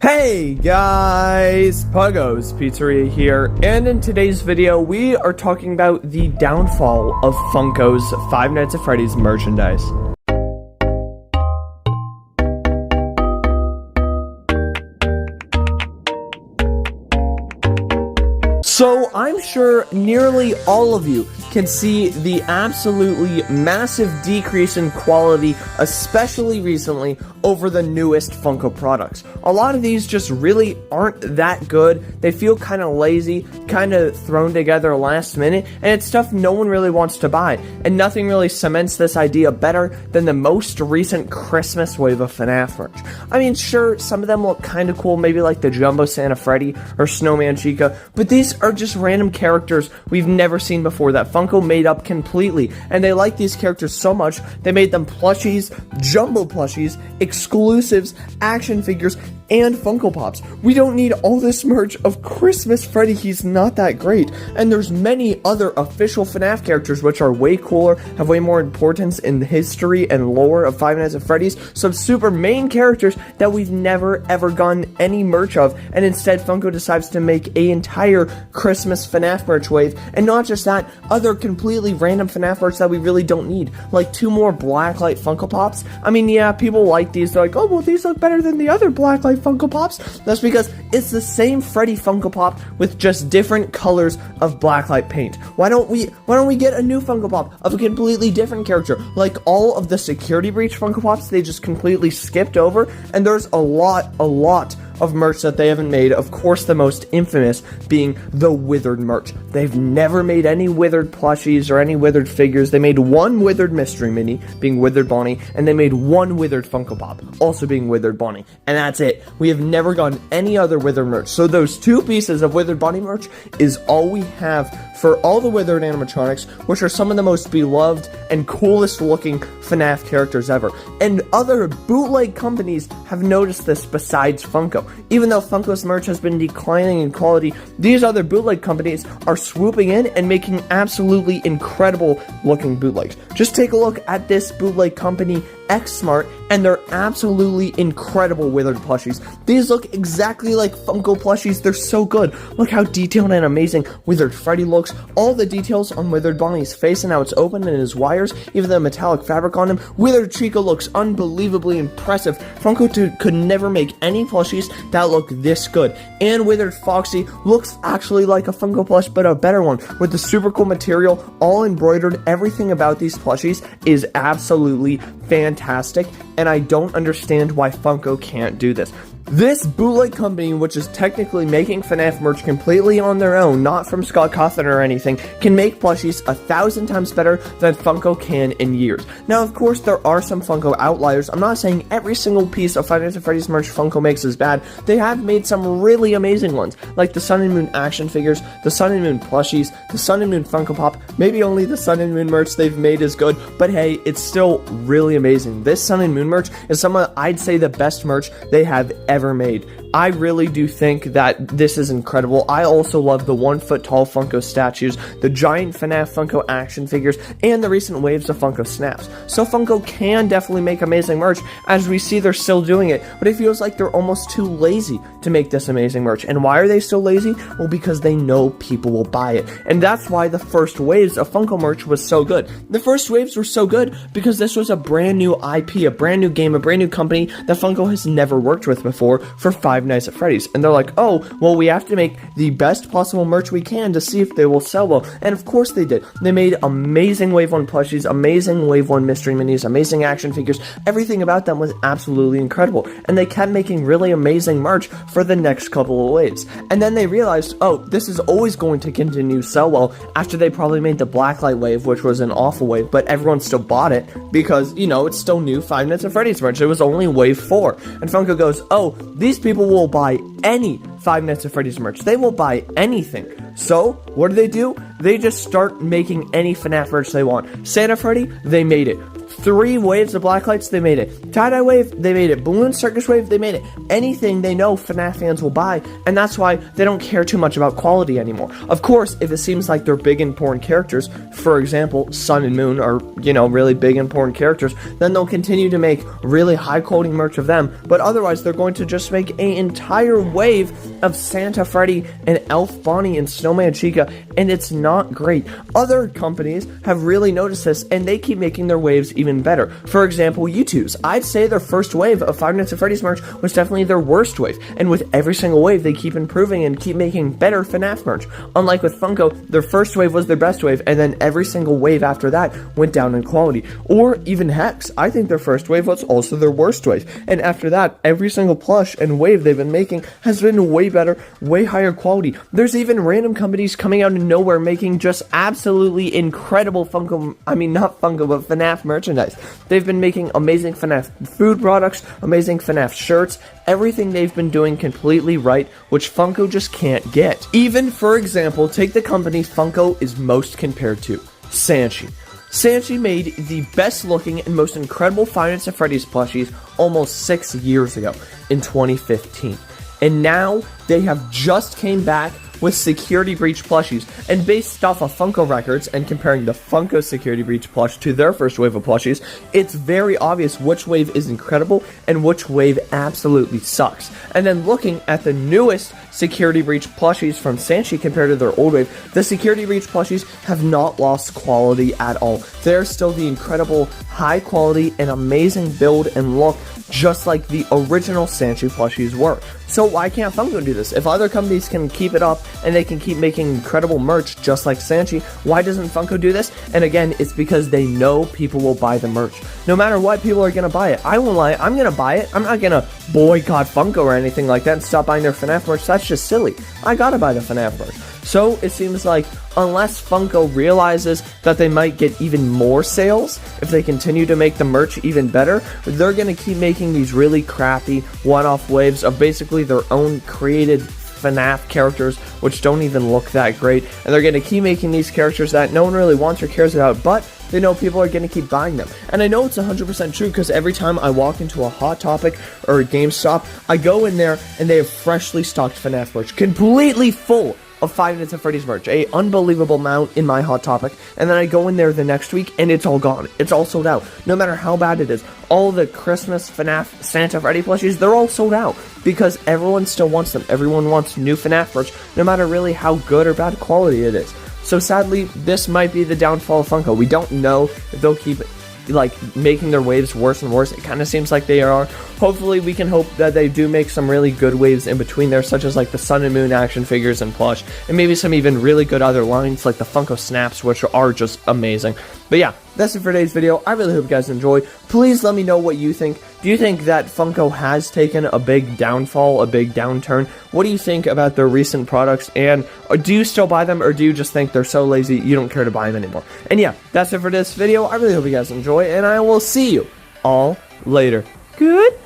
Hey guys, Puggo's Pizzeria here, and in today's video we are talking about the downfall of Funko's Five Nights at Freddy's merchandise. So I'm sure nearly all of you can see the absolutely massive decrease in quality, especially recently, over the newest Funko products. A lot of these just really aren't that good. They feel kind of lazy, kind of thrown together last minute, and it's stuff no one really wants to buy. And nothing really cements this idea better than the most recent Christmas wave of Fnaf merch. I mean, sure, some of them look kind of cool, maybe like the Jumbo Santa Freddy or Snowman Chica, but these are just random characters we've never seen before that Funko made up completely, and they like these characters so much they made them plushies, jumbo plushies, exclusives, action figures, and Funko Pops. We don't need all this merch of Christmas Freddy, he's not that great. And there's many other official FNAF characters which are way cooler, have way more importance in the history and lore of Five Nights at Freddy's, some super main characters that we've never ever gotten any merch of, and instead Funko decides to make an entire Christmas FNAF merch wave, and not just that, other completely random FNAF merch that we really don't need, like 2 more Blacklight Funko Pops. I mean, yeah, people like these, they're like, oh, well, these look better than the other Blacklight Funko Pops. That's because it's the same Freddy Funko Pop with just different colors of blacklight paint. Why don't we get a new Funko Pop of a completely different character? Like all of the Security Breach Funko Pops, they just completely skipped over, and there's a lot of merch that they haven't made. Of course, the most infamous being the Withered merch. They've never made any Withered plushies or any Withered figures. They made one Withered mystery mini, being Withered Bonnie, and they made one Withered Funko Pop, also being Withered Bonnie, and that's it. We have never gotten any other Withered merch. So those 2 pieces of Withered Bonnie merch is all we have for all the Withered animatronics, which are some of the most beloved and coolest looking FNAF characters ever. And other bootleg companies have noticed this besides Funko. Even though Funko's merch has been declining in quality, these other bootleg companies are swooping in and making absolutely incredible looking bootlegs. Just take a look at this bootleg company, X-Smart, and they're absolutely incredible Withered plushies. These look exactly like Funko plushies. They're so good. Look how detailed and amazing Withered Freddy looks. All the details on Withered Bonnie's face and how it's open and his wires, even the metallic fabric on him. Withered Chica looks unbelievably impressive. Funko could never make any plushies that look this good. And Withered Foxy looks actually like a Funko plush, but a better one, with the super cool material, all embroidered. Everything about these plushies is absolutely fantastic, and I don't understand why Funko can't do this. This bootleg company, which is technically making FNAF merch completely on their own, not from Scott Cawthon or anything, can make plushies 1,000 times better than Funko can in years. Now, of course, there are some Funko outliers. I'm not saying every single piece of Five Nights at Freddy's merch Funko makes is bad. They have made some really amazing ones, like the Sun and Moon action figures, the Sun and Moon plushies, the Sun and Moon Funko Pop. Maybe only the Sun and Moon merch they've made is good, but hey, it's still really amazing. This Sun and Moon merch is some of, I'd say, the best merch they have ever made. I really do think that this is incredible. I also love the 1-foot-tall Funko statues, the giant FNAF Funko action figures, and the recent waves of Funko Snaps. So Funko can definitely make amazing merch. As we see, they're still doing it, but it feels like they're almost too lazy to make this amazing merch. And why are they so lazy? Well, because they know people will buy it. And that's why the first waves of Funko merch was so good. The first waves were so good because this was a brand new IP, a brand new game, a brand new company that Funko has never worked with before for Five Nights at Freddy's. And they're like, oh, well, we have to make the best possible merch we can to see if they will sell well. And of course they did. They made amazing Wave 1 plushies, amazing Wave 1 mystery minis, amazing action figures. Everything about them was absolutely incredible. And they kept making really amazing merch for the next couple of waves. And then they realized, oh, this is always going to continue sell well, after they probably made the Blacklight wave, which was an awful wave, but everyone still bought it because, you know, it's still new Five Nights at Freddy's merch. It was only Wave 4. And Funko goes, oh, these people will buy any Five Nights at Freddy's merch. They will buy anything. So, what do? They just start making any FNAF merch they want. Santa Freddy, they made it. 3 waves of black lights, they made it. Tie-dye wave, they made it. Balloon circus wave, they made it. Anything they know Fnaf fans will buy, and that's why they don't care too much about quality anymore. Of course, if it seems like they're big important characters, for example, Sun and Moon are, really big important characters, then they'll continue to make really high quality merch of them, but otherwise they're going to just make an entire wave of Santa, Freddy, and Elf Bonnie and Snowman Chica, and it's not great. Other companies have really noticed this, and they keep making their waves even better. For example, U2's. I'd say their first wave of Five Nights at Freddy's merch was definitely their worst wave, and with every single wave, they keep improving and keep making better Fnaf merch. Unlike with Funko, their first wave was their best wave, and then every single wave after that went down in quality. Or even Hex, I think their first wave was also their worst wave, and after that, every single plush and wave they've been making has been way better, way higher quality. There's even random companies coming out of nowhere making just absolutely incredible Fnaf merchandise. They've been making amazing Fnaf food products, amazing Fnaf shirts, everything they've been doing completely right, which Funko just can't get. Even, for example, take the company Funko is most compared to, Sanshee. Sanshee made the best looking and most incredible Five Nights at Freddy's plushies almost 6 years ago, in 2015. And now, they have just came back with Security Breach plushies, and based off of Funko records and comparing the Funko Security Breach plush to their first wave of plushies, it's very obvious which wave is incredible and which wave absolutely sucks. And then looking at the newest Security Breach plushies from Sanshee compared to their old wave, the Security Breach plushies have not lost quality at all. They're still the incredible, high quality, and amazing build and look, just like the original Sanshee plushies were. So why can't Funko do this? If other companies can keep it up and they can keep making incredible merch just like Sanshee, why doesn't Funko do this? And again, it's because they know people will buy the merch. No matter what, people are going to buy it. I won't lie, I'm going to buy it. I'm not going to boycott Funko or anything like that and stop buying their Fnaf merch. That's just silly. I gotta buy the Fnaf merch. So it seems like unless Funko realizes that they might get even more sales if they continue to make the merch even better, they're going to keep making these really crappy one-off waves of basically their own created Fnaf characters, which don't even look that great, and they're going to keep making these characters that no one really wants or cares about, but they know people are going to keep buying them. And I know it's 100% true because every time I walk into a Hot Topic or a GameStop, I go in there and they have freshly stocked Fnaf merch, completely full of Five Nights at Freddy's merch, a unbelievable amount in my Hot Topic, and then I go in there the next week and it's all gone. It's all sold out, no matter how bad it is. All the Christmas Fnaf Santa Freddy plushies, they're all sold out because everyone still wants them. Everyone wants new Fnaf merch, no matter really how good or bad quality it is. So sadly, this might be the downfall of Funko. We don't know if they'll keep making their waves worse and worse. It kind of seems like they are. Hopefully we can hope that they do make some really good waves in between there, such as like the Sun and Moon action figures and plush, and maybe some even really good other lines like the Funko Snaps, which are just amazing. But yeah, that's it for today's video. I really hope you guys enjoyed. Please let me know what you think. Do you think that Funko has taken a big downfall, a big downturn? What do you think about their recent products? And do you still buy them, or do you just think they're so lazy you don't care to buy them anymore? And yeah, that's it for this video. I really hope you guys enjoy, and I will see you all later. Good